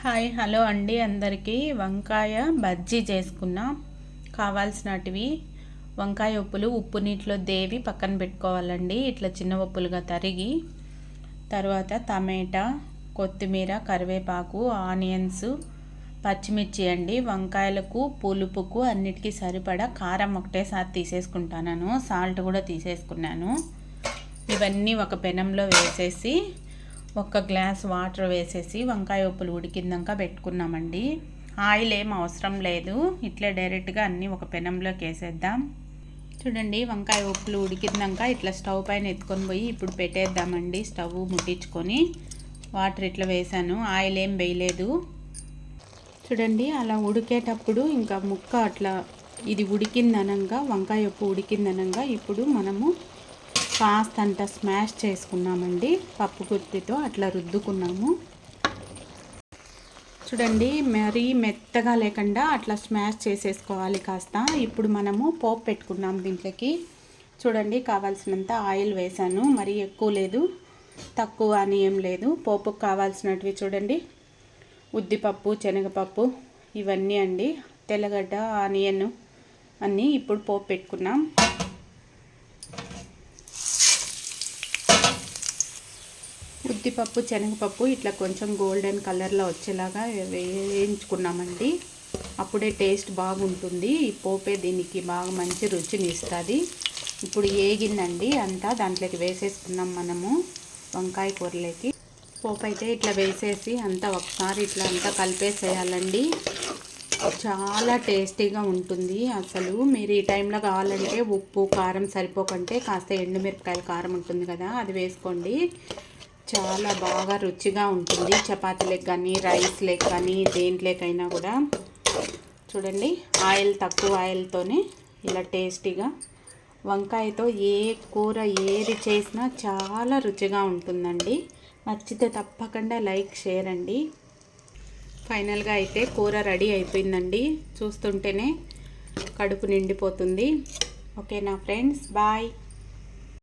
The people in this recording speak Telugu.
హాయ్ హలో అండి అందరికీ. వంకాయ బజ్జీ చేసుకున్నాం. కావాల్సినటివి వంకాయ ఉప్పులు ఉప్పు నీటిలో దేవి పక్కన పెట్టుకోవాలండి. ఇట్లా చిన్న ఉప్పులుగా తరిగి, తర్వాత టమాటా, కొత్తిమీర, కరివేపాకు, ఆనియన్స్, పచ్చిమిర్చి అండి. వంకాయలకు పులుపుకు అన్నిటికీ సరిపడా కారం ఒకటేసారి తీసేసుకుంటాను. సాల్ట్ కూడా తీసేసుకున్నాను. ఇవన్నీ ఒక పెనంలో వేసేసి ఒక గ్లాస్ వాటర్ వేసేసి వంకాయ ఉప్పులు ఉడికిందాక పెట్టుకున్నామండి. ఆయిల్ ఏం అవసరం లేదు, ఇట్లా డైరెక్ట్గా అన్నీ ఒక పెనంలోకి వేసేద్దాం. చూడండి, వంకాయ ఉప్పులు ఉడికిందాక ఇట్లా స్టవ్ పైన ఎత్తుకొని పోయి ఇప్పుడు పెట్టేద్దామండి. స్టవ్ ముట్టించుకొని వాటర్ ఇట్లా వేసాను, ఆయిల్ ఏం వేయలేదు. చూడండి, అలా ఉడికేటప్పుడు ఇంకా ముక్క అట్లా ఇది ఉడికిందనంగా, వంకాయ ఉప్పు ఉడికిందనంగా ఇప్పుడు మనము కాస్తంత స్మాష్ చేసుకున్నామండి. పప్పు గుత్తితో అట్లా రుద్దుకున్నాము. చూడండి, మరీ మెత్తగా లేకుండా అట్లా స్మాష్ చేసేసుకోవాలి కాస్త. ఇప్పుడు మనము పోపు పెట్టుకున్నాం దీంట్లోకి. చూడండి, కావాల్సినంత ఆయిల్ వేసాను, మరీ ఎక్కువ లేదు తక్కువ అని ఏం లేదు. పోపుకు కావాల్సినటివి చూడండి, ఉద్దిపప్పు, శనగపప్పు ఇవన్నీ అండి, తెల్లగడ్డ, ఆనియన్ అన్నీ ఇప్పుడు పోపు పెట్టుకున్నాం. ఉద్దిపప్పు, శనగపప్పు ఇట్లా కొంచెం గోల్డెన్ కలర్లో వచ్చేలాగా వేయించుకున్నామండి. అప్పుడే టేస్ట్ బాగుంటుంది. ఈ పోపే దీనికి బాగా మంచి రుచిని ఇస్తుంది. ఇప్పుడు ఏగిందండి అంతా, దాంట్లోకి వేసేసుకున్నాం మనము వంకాయ కూరలోకి. పోపు అయితే ఇట్లా వేసేసి అంతా ఒకసారి ఇట్లా అంతా కలిపేసేయాలండి. చాలా టేస్టీగా ఉంటుంది. అసలు మీరు ఈ టైంలో కావాలంటే ఉప్పు కారం సరిపోకంటే కాస్త ఎండుమిరపకాయల కారం ఉంటుంది కదా, అది వేసుకోండి. చాలా బాగా రుచిగా ఉంటుంది. చపాతీలకు కానీ, రైస్లకు కానీ, దేంట్లోకైనా కూడా. చూడండి, ఆయిల్ తక్కువ ఆయిల్తోనే ఇలా టేస్టీగా వంకాయతో ఏ కూర ఏది చేసినా చాలా రుచిగా ఉంటుందండి. నచ్చితే తప్పకుండా లైక్, షేర్ అండి. ఫైనల్గా అయితే కూర రెడీ అయిపోయిందండి. చూస్తుంటేనే కడుపు నిండిపోతుంది. ఓకేనా ఫ్రెండ్స్, బాయ్.